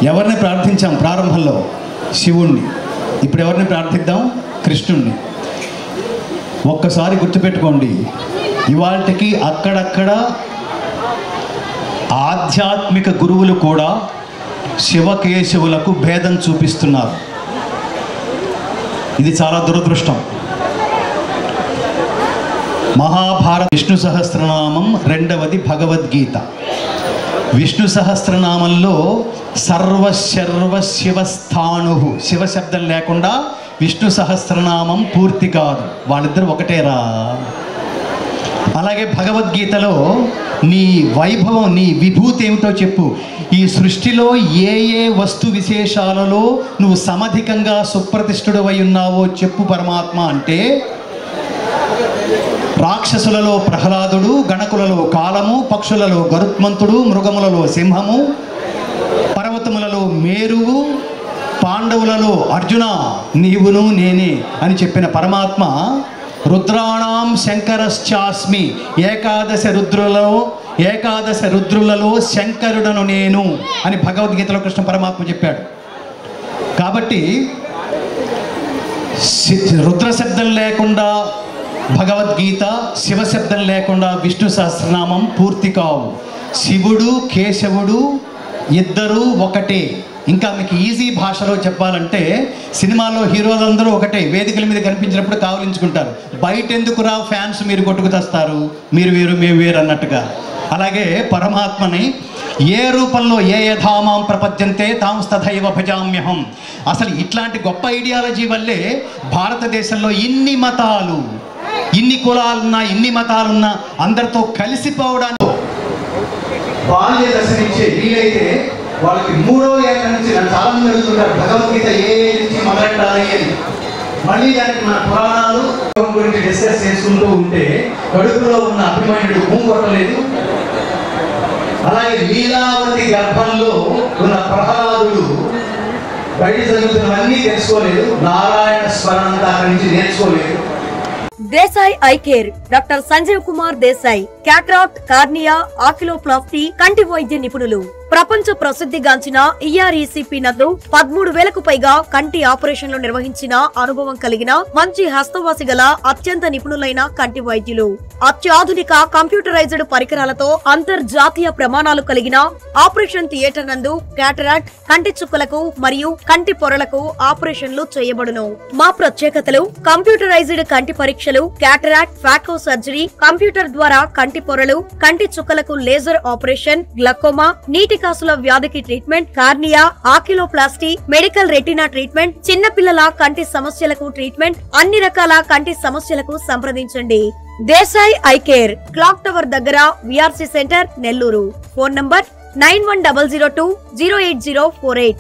ఎవరిని ప్రార్థించాం ప్రారంభంలో? శివుణ్ణి. ఇప్పుడు ఎవరిని ప్రార్థిద్దాం? కృష్ణుణ్ణి. ఒక్కసారి గుర్తుపెట్టుకోండి, ఇవాళకి అక్కడక్కడ ఆధ్యాత్మిక గురువులు కూడా శివకేశవులకు భేదం చూపిస్తున్నారు. ఇది చాలా దురదృష్టం. మహాభారత విష్ణు సహస్రనామం, రెండవది భగవద్గీత. విష్ణు సహస్రనామంలో సర్వశర్వ శివస్థాణు, శివ శబ్దం లేకుండా విష్ణు సహస్రనామం పూర్తి కాదు. వాళ్ళిద్దరు ఒకటేరా. అలాగే భగవద్గీతలో నీ వైభవం, నీ విభూతి ఏమిటో చెప్పు. ఈ సృష్టిలో ఏ ఏ వస్తు విశేషాలలో నువ్వు సమధికంగా సుప్రతిష్ఠుడవై ఉన్నావో చెప్పు పరమాత్మ అంటే, రాక్షసులలో ప్రహ్లాదుడు, గణకులలో కాలము, పక్షులలో గరుత్మంతుడు, మృగములలో సింహము, పర్వతములలో మేరువు, పాండవులలో అర్జున నీవును నేనే అని చెప్పిన పరమాత్మ, రుద్రాణం శంకరశ్చాస్మి, ఏకాదశ రుద్రులలో శంకరుడను నేను అని భగవద్గీతలో కృష్ణ పరమాత్మ చెప్పాడు. కాబట్టి రుద్ర శబ్దం లేకుండా భగవద్గీత, శివశబ్దం లేకుండా విష్ణు సహస్రనామం పూర్తి కావు. శివుడు కేశవుడు ఇద్దరూ ఒకటే. ఇంకా మీకు ఈజీ భాషలో చెప్పాలంటే, సినిమాలో హీరోలందరూ ఒకటే, వేదికల మీద కనిపించినప్పుడు కావలించుకుంటారు. బయట ఎందుకురా ఫ్యాన్స్ మీరు కొట్టుకు తెస్తారు, మీరు వేరు మేము వేరు అన్నట్టుగా. అలాగే పరమాత్మని ఏ రూపంలో ఏ యథామాం ప్రపద్యంతే తాంస్తథైవ భజామ్యహం. అసలు ఇట్లాంటి గొప్ప ఐడియాలజీ వల్లే భారతదేశంలో ఇన్ని మతాలు, ఇన్ని కులాలున్నా, ఇన్ని మతాలున్నా అందరితో కలిసిపోవడానికి బాల్య దశ నుంచే వీలైతే వాళ్ళకి 3వ ఏళ్ళ నుంచి నన్ను చాలా మంది అడుగుతుంటారు, భగవద్గీత ఏ నుంచి మొదలెట్టాలి అని. మళ్ళీ దానికి మన పురాణాలు గురించి డిస్కస్ చేసుకుంటూ ఉంటే కడుపులో ఉన్న అభిమన్యుడు భూమి కొట్టలేదు. అలాగే లీలావతి గర్భంలో ఉన్న ప్రహ్లాదుడు బయట జరుగుతున్నవన్నీ తెలుసుకోలేదు, నారాయణ స్మరణంతా అక్కడి నుంచి నేర్చుకోలేదు. Desai eye care doctor Sanjeev Kumar Desai, cataract, cornea, oculoplasty, కంటి వైద్య నిపుణులు. ప్రపంచ ప్రసిద్ధిగాంచిన ఈఆర్ఈసిపి నందు 13,000కు పైగా కంటి ఆపరేషన్లు నిర్వహించిన అనుభవం కలిగిన మంచి హస్తవాసి గల అత్యంత నిపుణులైన కంటి వైద్యులు. అత్యాధునిక కంప్యూటరైజ్డ్ పరికరాలతో అంతర్జాతీయ ప్రమాణాలు కలిగిన ఆపరేషన్ థియేటర్ నందు క్యాటరాక్ట్, కంటి చుక్కలకు మరియు కంటి పొరలకు ఆపరేషన్లు చేయబడును. మా ప్రత్యేకతలు: కంప్యూటరైజ్డ్ కంటి పరీక్షలు, క్యాటరాక్ట్, ఫాకో సర్జరీ, కంప్యూటర్ ద్వారా కంటి పొరలు, కంటి చుక్కలకు లేజర్ ఆపరేషన్, గ్లకోమా, నీటి కాసుల వ్యాధికి treatment, cornea, ఆకిలోప్లాస్టీ, medical retina treatment, చిన్న పిల్లల కంటి సమస్యలకు ట్రీట్మెంట్, అన్ని రకాల కంటి సమస్యలకు సంప్రదించండి. Desai eye care, clock tower దగ్గర, VRC centre, Nellore. Phone number 9100208048.